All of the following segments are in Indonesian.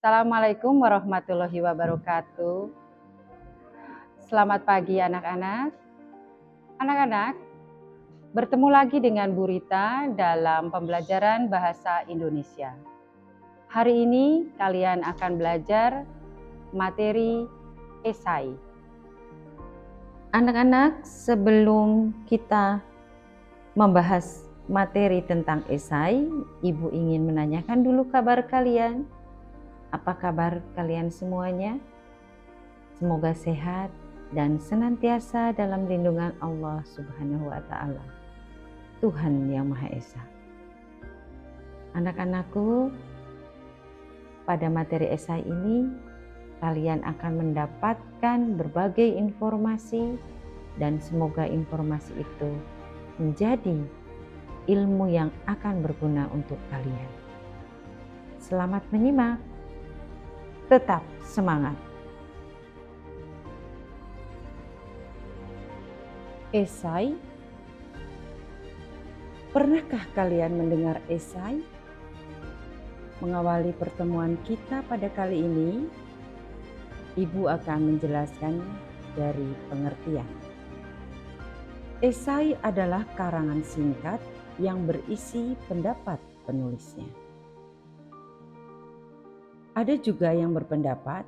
Assalamualaikum warahmatullahi wabarakatuh. Selamat pagi anak-anak. Anak-anak, bertemu lagi dengan Bu Rita dalam pembelajaran bahasa Indonesia. Hari ini kalian akan belajar materi esai. Anak-anak, sebelum kita membahas materi tentang esai, Ibu ingin menanyakan dulu kabar kalian. Apa kabar kalian semuanya? Semoga sehat dan senantiasa dalam lindungan Allah Subhanahu wa Ta'ala, Tuhan Yang Maha Esa. Anak-anakku, pada materi esai ini kalian akan mendapatkan berbagai informasi dan semoga informasi itu menjadi ilmu yang akan berguna untuk kalian. Selamat menyimak, tetap semangat. Esai. Pernahkah kalian mendengar esai? Mengawali pertemuan kita pada kali ini, Ibu akan menjelaskan dari pengertian. Esai adalah karangan singkat yang berisi pendapat penulisnya. Ada juga yang berpendapat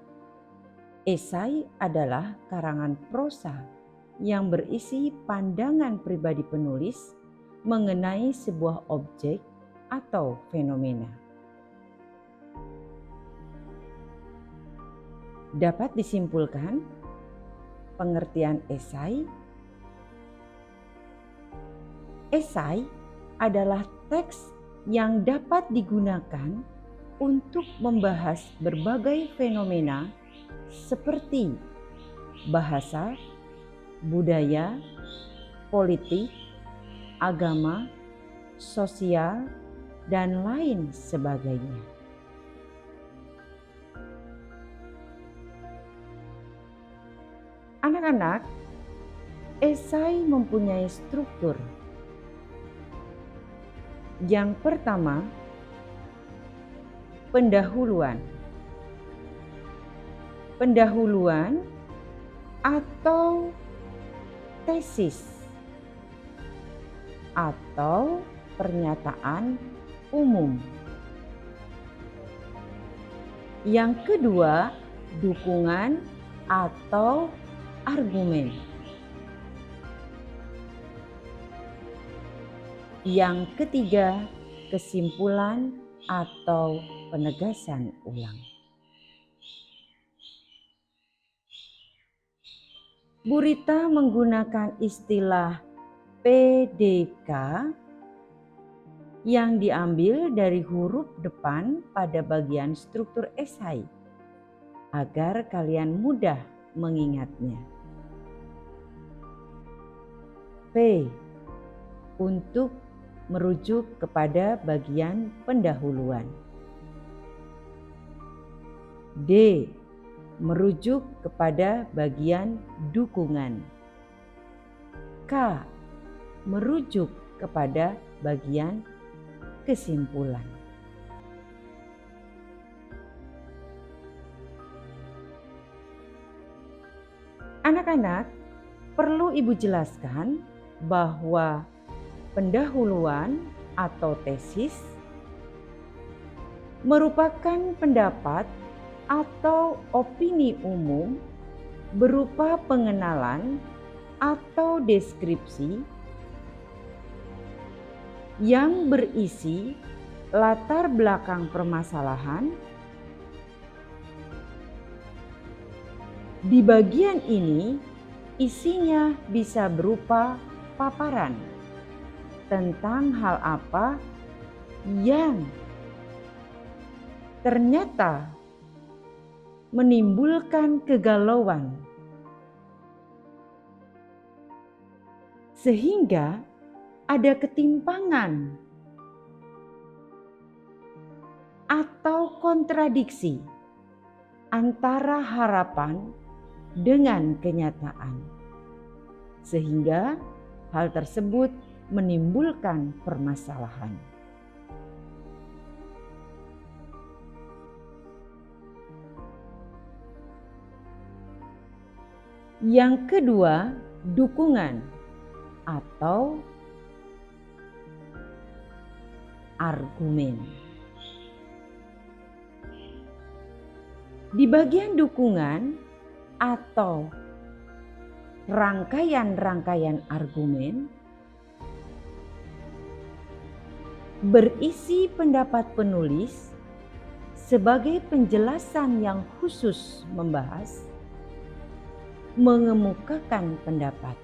esai adalah karangan prosa yang berisi pandangan pribadi penulis mengenai sebuah objek atau fenomena. Dapat disimpulkan, pengertian esai adalah teks yang dapat digunakan untuk membahas berbagai fenomena seperti bahasa, budaya, politik, agama, sosial, dan lain sebagainya. Anak-anak, esai mempunyai struktur. Yang pertama, pendahuluan. Pendahuluan atau tesis atau pernyataan umum. Yang kedua, dukungan atau argumen. Yang ketiga, kesimpulan atau penegasan ulang. Bu Rita menggunakan istilah PDK yang diambil dari huruf depan pada bagian struktur esai agar kalian mudah mengingatnya. P untuk merujuk kepada bagian pendahuluan. D merujuk kepada bagian dukungan. K merujuk kepada bagian kesimpulan. Anak-anak, perlu Ibu jelaskan bahwa pendahuluan atau tesis merupakan pendapat atau opini umum berupa pengenalan atau deskripsi yang berisi latar belakang permasalahan. Di bagian ini, isinya bisa berupa paparan tentang hal apa yang ternyata menimbulkan kegalauan, sehingga ada ketimpangan atau kontradiksi antara harapan dengan kenyataan, sehingga hal tersebut menimbulkan permasalahan. Yang kedua, dukungan atau argumen. Di bagian dukungan atau rangkaian-rangkaian argumen berisi pendapat penulis sebagai penjelasan yang khusus membahas, mengemukakan pendapat.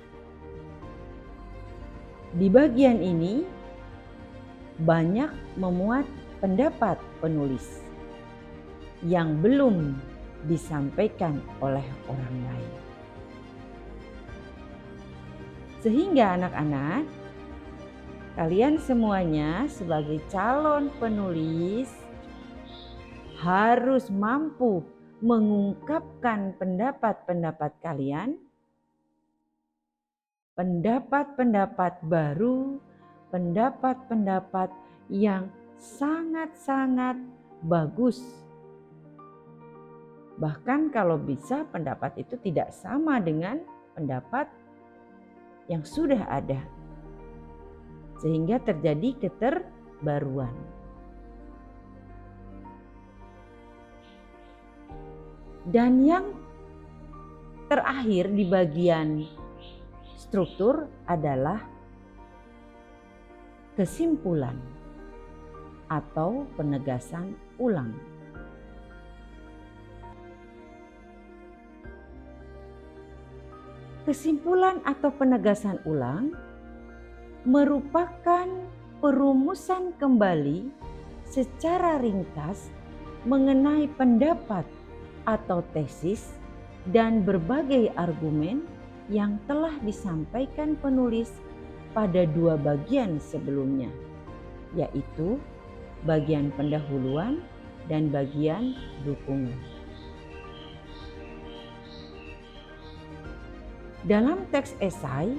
Di bagian ini banyak memuat pendapat penulis yang belum disampaikan oleh orang lain. Sehingga anak-anak, kalian semuanya sebagai calon penulis harus mampu mengungkapkan pendapat-pendapat kalian, pendapat-pendapat baru, pendapat-pendapat yang sangat-sangat bagus. Bahkan kalau bisa pendapat itu tidak sama dengan pendapat yang sudah ada. Sehingga terjadi keterbaruan. Dan yang terakhir di bagian struktur adalah kesimpulan atau penegasan ulang. Kesimpulan atau penegasan ulang merupakan perumusan kembali secara ringkas mengenai pendapat atau tesis dan berbagai argumen yang telah disampaikan penulis pada dua bagian sebelumnya, yaitu bagian pendahuluan dan bagian dukungan. Dalam teks esai,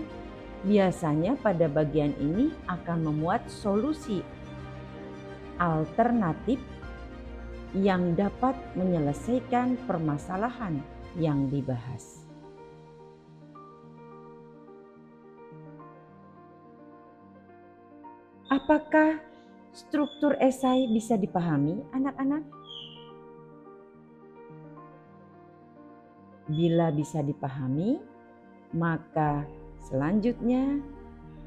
biasanya pada bagian ini akan memuat solusi alternatif yang dapat menyelesaikan permasalahan yang dibahas. Apakah struktur esai bisa dipahami, anak-anak? Bila bisa dipahami, maka selanjutnya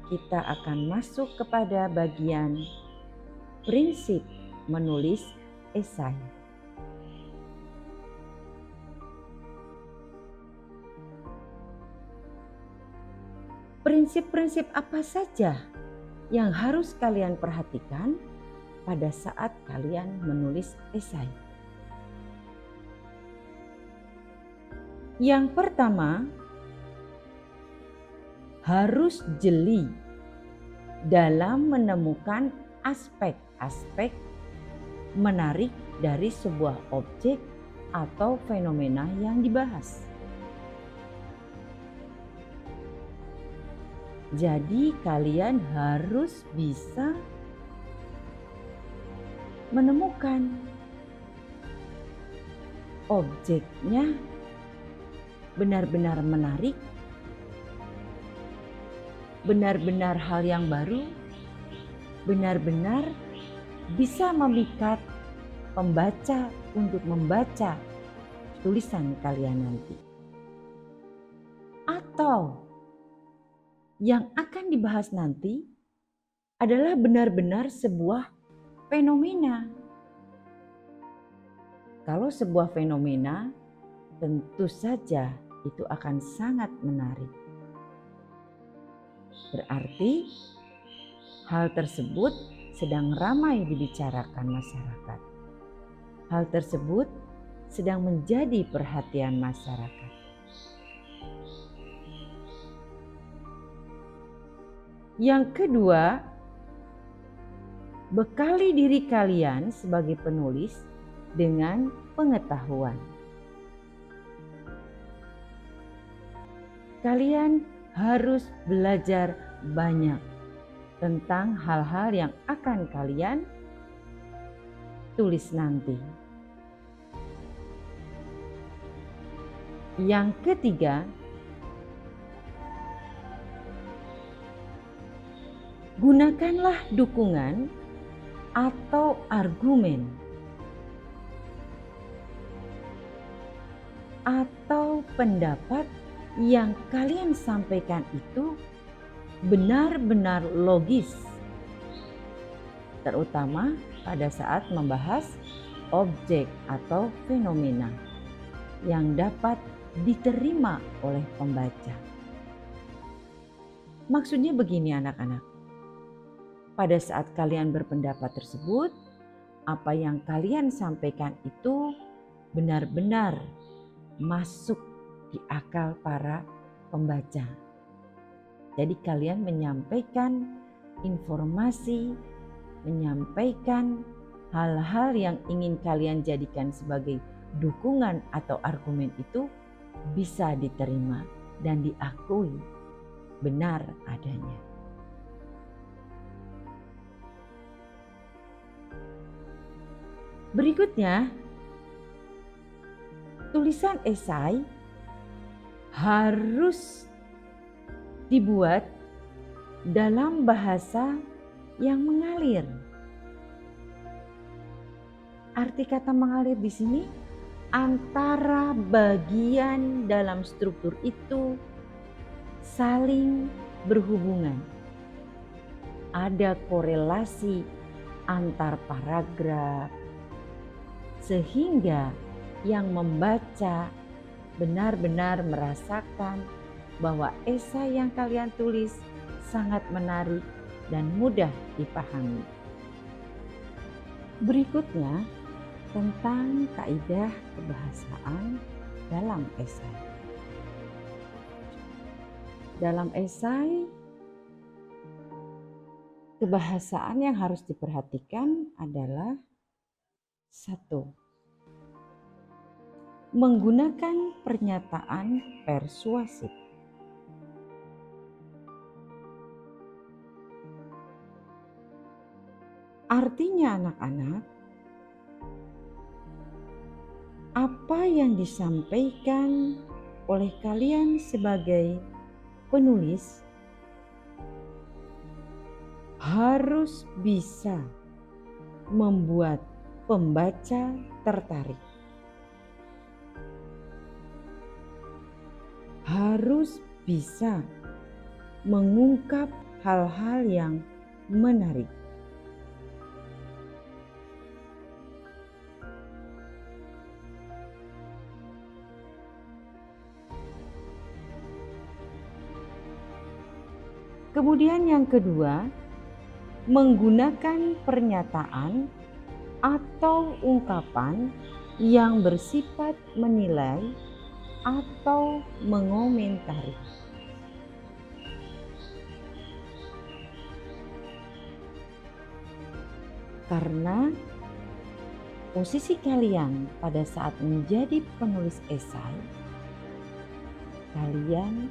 kita akan masuk kepada bagian prinsip menulis esai. Prinsip-prinsip apa saja yang harus kalian perhatikan pada saat kalian menulis esai? Yang pertama, harus jeli dalam menemukan aspek-aspek menarik dari sebuah objek atau fenomena yang dibahas. Jadi kalian harus bisa menemukan objeknya benar-benar menarik, benar-benar hal yang baru, benar-benar bisa memikat pembaca untuk membaca tulisan kalian nanti. Atau yang akan dibahas nanti adalah benar-benar sebuah fenomena. Kalau sebuah fenomena, tentu saja itu akan sangat menarik. Berarti hal tersebut sedang ramai dibicarakan masyarakat. Hal tersebut sedang menjadi perhatian masyarakat. Yang kedua, bekali diri kalian sebagai penulis dengan pengetahuan. Kalian harus belajar banyak tentang hal-hal yang akan kalian tulis nanti. Yang ketiga, Gunakanlah dukungan atau argumen atau pendapat yang kalian sampaikan itu benar-benar logis, terutama pada saat membahas objek atau fenomena yang dapat diterima oleh pembaca. Maksudnya begini anak-anak, pada saat kalian berpendapat tersebut, apa yang kalian sampaikan itu benar-benar masuk di akal para pembaca. Jadi kalian menyampaikan informasi, menyampaikan hal-hal yang ingin kalian jadikan sebagai dukungan atau argumen itu bisa diterima dan diakui benar adanya. Berikutnya, tulisan esai harus dibuat dalam bahasa yang mengalir. Arti kata mengalir di sini antara bagian dalam struktur itu saling berhubungan. Ada korelasi antar paragraf sehingga yang membaca benar-benar merasakan bahwa esai yang kalian tulis sangat menarik dan mudah dipahami. Berikutnya tentang kaidah kebahasaan dalam esai. Dalam esai, kebahasaan yang harus diperhatikan adalah 1. Menggunakan pernyataan persuasif. Artinya anak-anak, apa yang disampaikan oleh kalian sebagai penulis harus bisa membuat pembaca tertarik. Harus bisa mengungkap hal-hal yang menarik. Kemudian yang kedua, menggunakan pernyataan atau ungkapan yang bersifat menilai atau mengomentari. Karena posisi kalian pada saat menjadi penulis esai, kalian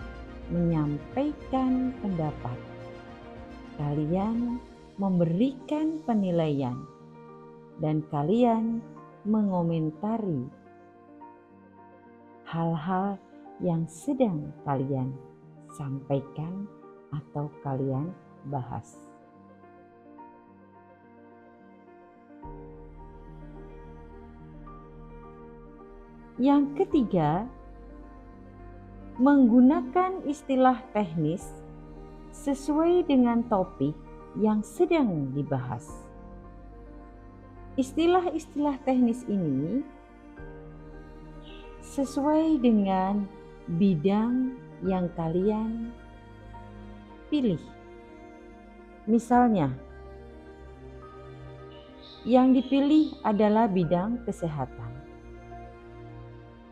menyampaikan pendapat, kalian memberikan penilaian, dan kalian mengomentari hal-hal yang sedang kalian sampaikan atau kalian bahas. Yang ketiga, menggunakan istilah teknis sesuai dengan topik yang sedang dibahas. Istilah-istilah teknis ini sesuai dengan bidang yang kalian pilih. Misalnya, yang dipilih adalah bidang kesehatan.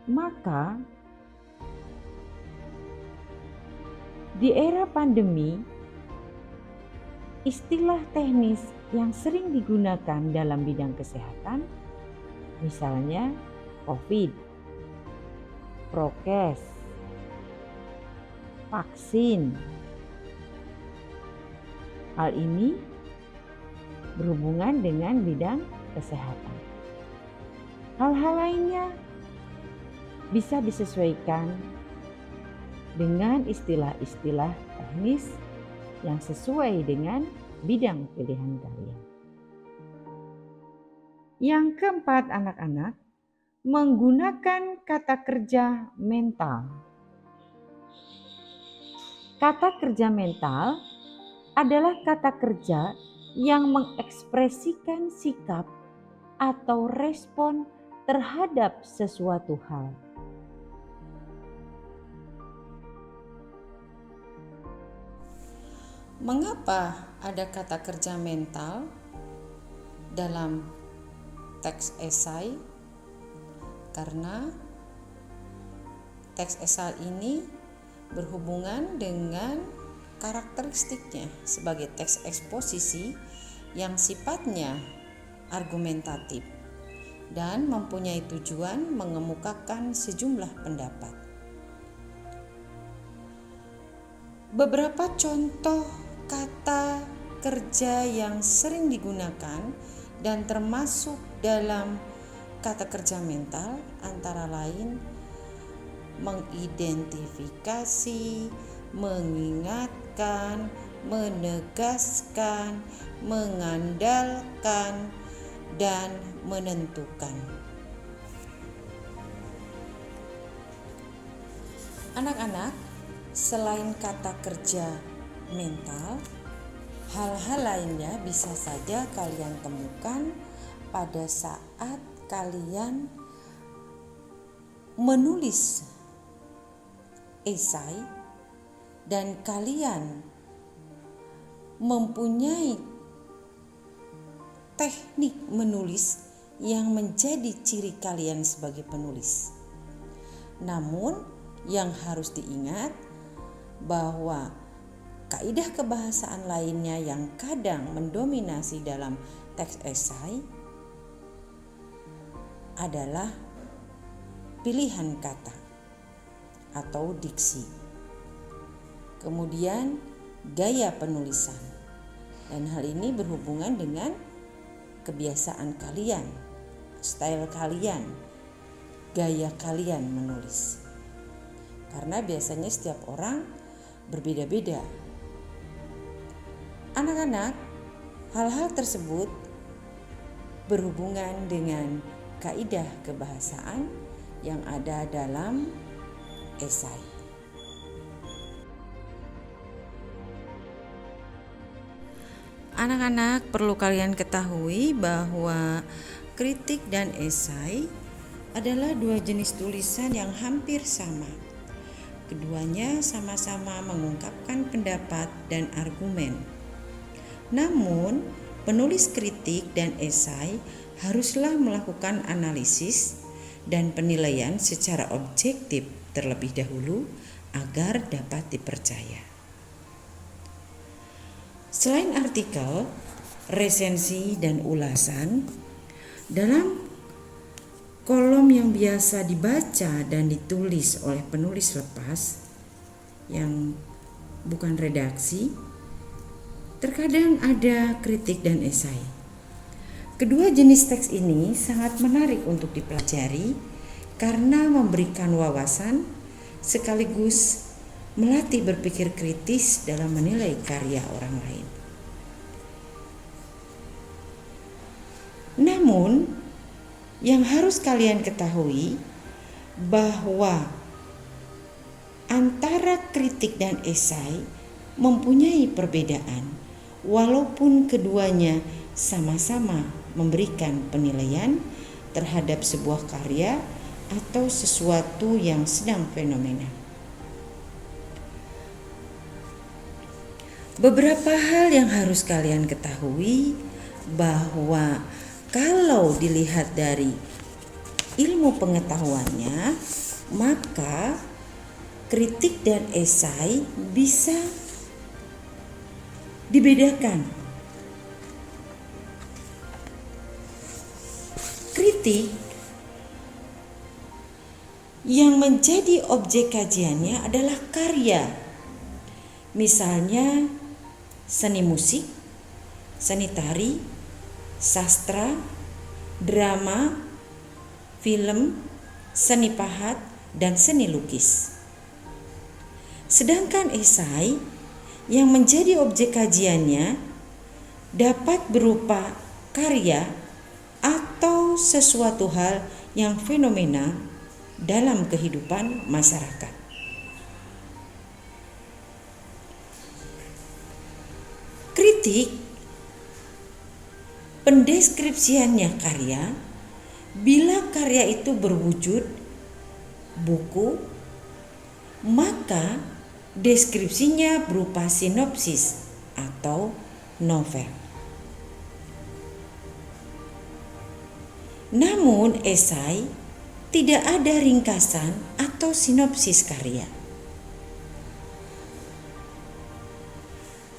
Maka di era pandemi, istilah teknis yang sering digunakan dalam bidang kesehatan, misalnya COVID, prokes, vaksin. Hal ini berhubungan dengan bidang kesehatan. Hal-hal lainnya bisa disesuaikan dengan istilah-istilah teknis yang sesuai dengan bidang pilihan kalian. Yang keempat, anak-anak, menggunakan kata kerja mental. Kata kerja mental adalah kata kerja yang mengekspresikan sikap atau respon terhadap sesuatu hal. Mengapa ada kata kerja mental dalam teks esai? Karena teks esai ini berhubungan dengan karakteristiknya sebagai teks eksposisi yang sifatnya argumentatif dan mempunyai tujuan mengemukakan sejumlah pendapat. Beberapa contoh kata kerja yang sering digunakan dan termasuk dalam kata kerja mental antara lain mengidentifikasi, mengingatkan, menegaskan, mengandalkan, dan menentukan. Anak-anak, selain kata kerja mental, hal-hal lainnya bisa saja kalian temukan pada saat kalian menulis esai dan kalian mempunyai teknik menulis yang menjadi ciri kalian sebagai penulis. Namun yang harus diingat bahwa kaidah kebahasaan lainnya yang kadang mendominasi dalam teks esai adalah pilihan kata atau diksi. Kemudian gaya penulisan. Dan hal ini berhubungan dengan kebiasaan kalian, style kalian, gaya kalian menulis. Karena biasanya setiap orang berbeda-beda. Anak-anak, hal-hal tersebut berhubungan dengan kaidah kebahasaan yang ada dalam esai. Anak-anak, perlu kalian ketahui bahwa kritik dan esai adalah dua jenis tulisan yang hampir sama. Keduanya sama-sama mengungkapkan pendapat dan argumen. Namun, penulis kritik dan esai haruslah melakukan analisis dan penilaian secara objektif terlebih dahulu agar dapat dipercaya. Selain artikel, resensi, dan ulasan, dalam kolom yang biasa dibaca dan ditulis oleh penulis lepas yang bukan redaksi, terkadang ada kritik dan esai. Kedua jenis teks ini sangat menarik untuk dipelajari karena memberikan wawasan sekaligus melatih berpikir kritis dalam menilai karya orang lain. Namun, yang harus kalian ketahui bahwa antara kritik dan esai mempunyai perbedaan, walaupun keduanya sama-sama memberikan penilaian terhadap sebuah karya atau sesuatu yang sedang fenomena. Beberapa hal yang harus kalian ketahui bahwa kalau dilihat dari ilmu pengetahuannya, maka kritik dan esai bisa dibedakan. Kritik yang menjadi objek kajiannya adalah karya, misalnya seni musik, seni tari, sastra, drama, film, seni pahat, dan seni lukis. Sedangkan esai yang menjadi objek kajiannya dapat berupa karya atau sesuatu hal yang fenomena dalam kehidupan masyarakat. Kritik pendeskripsiannya karya bila karya itu berwujud buku, maka deskripsinya berupa sinopsis atau novel. Namun esai tidak ada ringkasan atau sinopsis karya.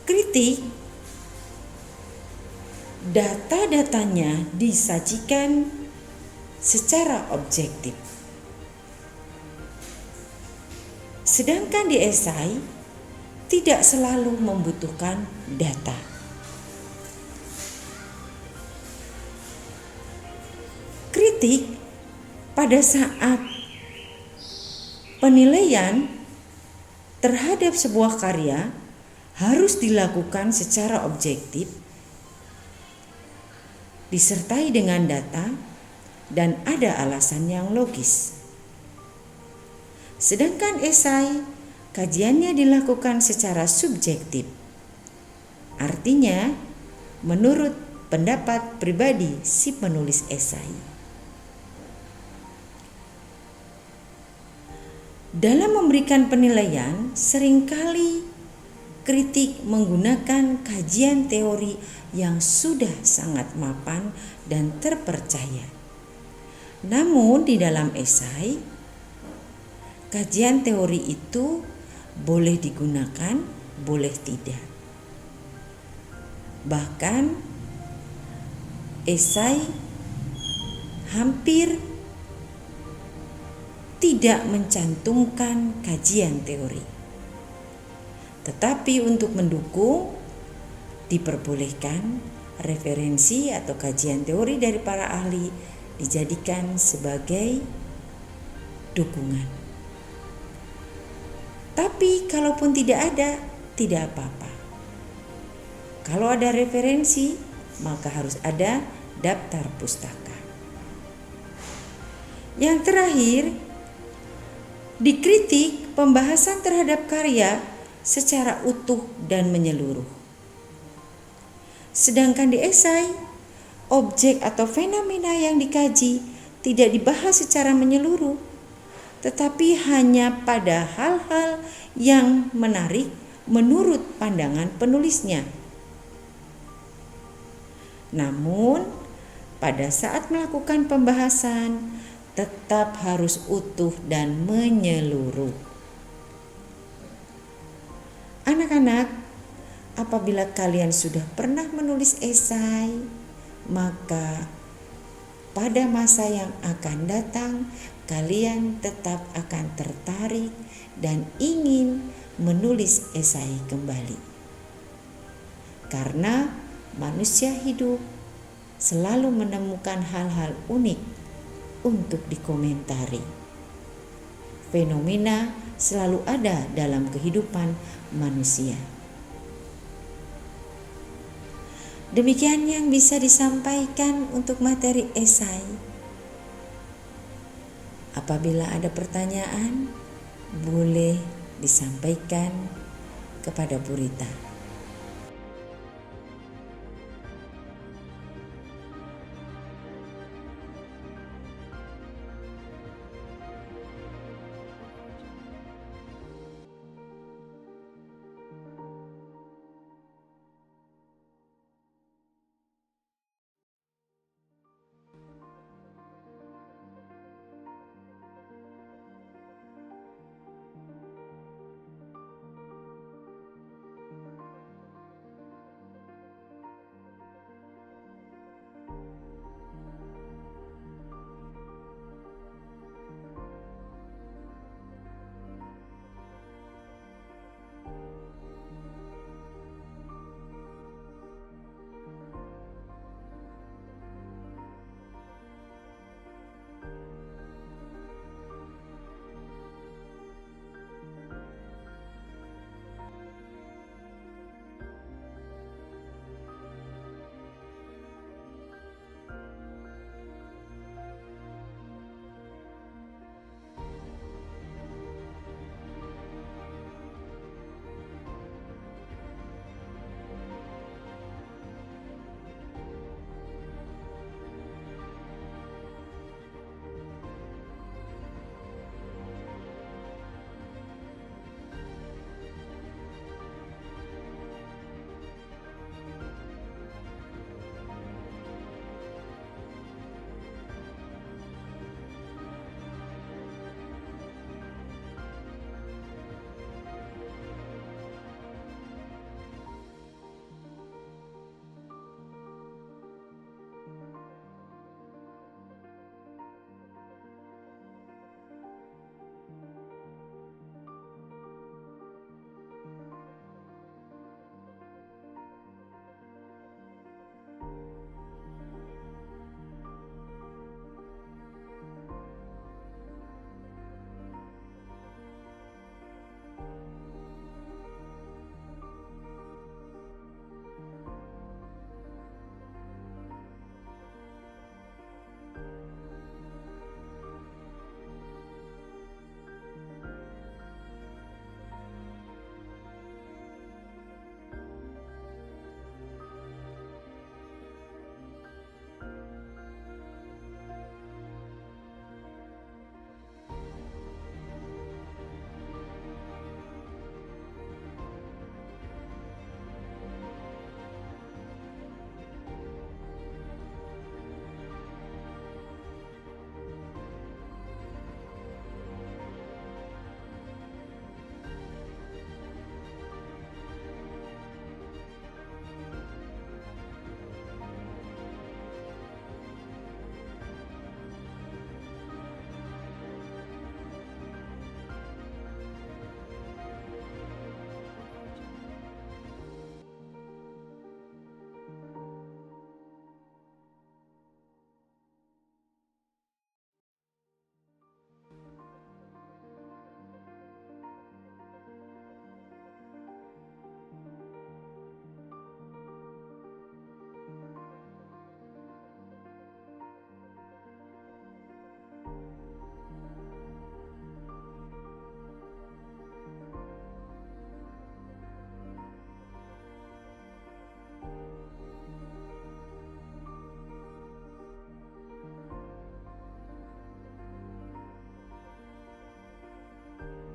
Kritik, data-datanya disajikan secara objektif. Sedangkan di esai tidak selalu membutuhkan data. Kritik pada saat penilaian terhadap sebuah karya harus dilakukan secara objektif, disertai dengan data dan ada alasan yang logis. Sedangkan esai, kajiannya dilakukan secara subjektif. Artinya, menurut pendapat pribadi si penulis esai. Dalam memberikan penilaian, seringkali kritik menggunakan kajian teori yang sudah sangat mapan dan terpercaya. Namun di dalam esai, kajian teori itu boleh digunakan, boleh tidak. Bahkan esai hampir tidak mencantumkan kajian teori. Tetapi untuk mendukung diperbolehkan referensi atau kajian teori dari para ahli dijadikan sebagai dukungan. Tapi kalaupun tidak ada, tidak apa-apa. Kalau ada referensi, maka harus ada daftar pustaka. Yang terakhir, dikritik pembahasan terhadap karya secara utuh dan menyeluruh. Sedangkan di esai, objek atau fenomena yang dikaji tidak dibahas secara menyeluruh, tetapi hanya pada hal-hal yang menarik menurut pandangan penulisnya. Namun, pada saat melakukan pembahasan, tetap harus utuh dan menyeluruh. Anak-anak, apabila kalian sudah pernah menulis esai, maka pada masa yang akan datang kalian tetap akan tertarik dan ingin menulis esai kembali. Karena manusia hidup selalu menemukan hal-hal unik untuk dikomentari. Fenomena selalu ada dalam kehidupan manusia. Demikian yang bisa disampaikan untuk materi esai. Apabila ada pertanyaan, boleh disampaikan kepada Bu Rita.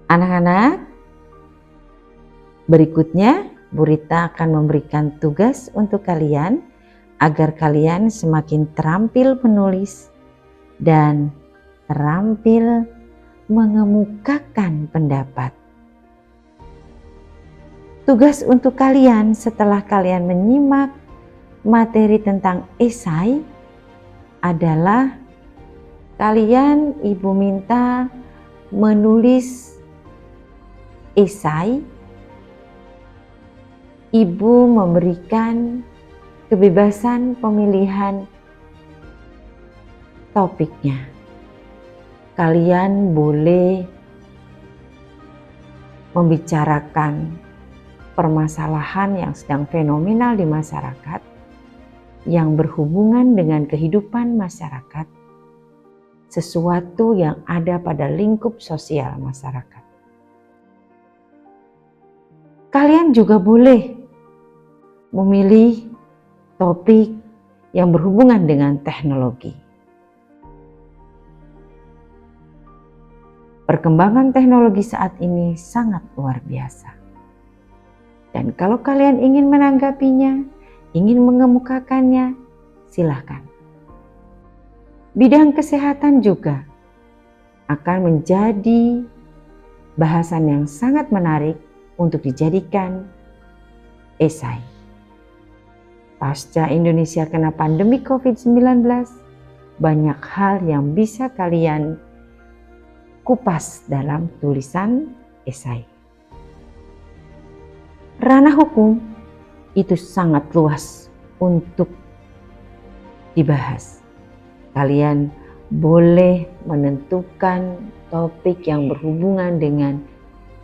Anak-anak, berikutnya Bu Rita akan memberikan tugas untuk kalian agar kalian semakin terampil menulis dan terampil mengemukakan pendapat. Tugas untuk kalian setelah kalian menyimak materi tentang esai adalah kalian Ibu minta menulis esai. Ibu memberikan kebebasan pemilihan topiknya. Kalian boleh membicarakan permasalahan yang sedang fenomenal di masyarakat, yang berhubungan dengan kehidupan masyarakat, sesuatu yang ada pada lingkup sosial masyarakat. Kalian juga boleh memilih topik yang berhubungan dengan teknologi. Perkembangan teknologi saat ini sangat luar biasa. Dan kalau kalian ingin menanggapinya, ingin mengemukakannya, silakan. Bidang kesehatan juga akan menjadi bahasan yang sangat menarik untuk dijadikan esai. Pasca Indonesia kena pandemi COVID-19, banyak hal yang bisa kalian kupas dalam tulisan esai. Ranah hukum itu sangat luas untuk dibahas. Kalian boleh menentukan topik yang berhubungan dengan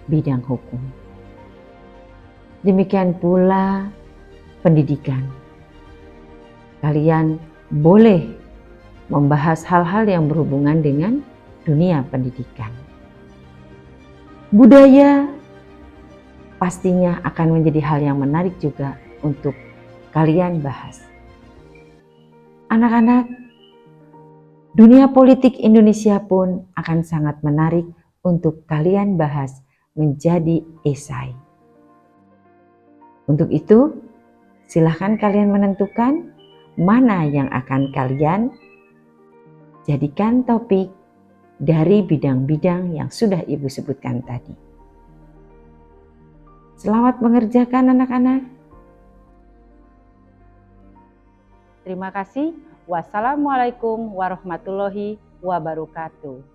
bidang hukum. Demikian pula pendidikan. Kalian boleh membahas hal-hal yang berhubungan dengan dunia pendidikan. Budaya pastinya akan menjadi hal yang menarik juga untuk kalian bahas. Anak-anak, dunia politik Indonesia pun akan sangat menarik untuk kalian bahas menjadi esai. Untuk itu, silahkan kalian menentukan mana yang akan kalian jadikan topik dari bidang-bidang yang sudah Ibu sebutkan tadi. Selamat mengerjakan anak-anak. Terima kasih. Wassalamualaikum warahmatullahi wabarakatuh.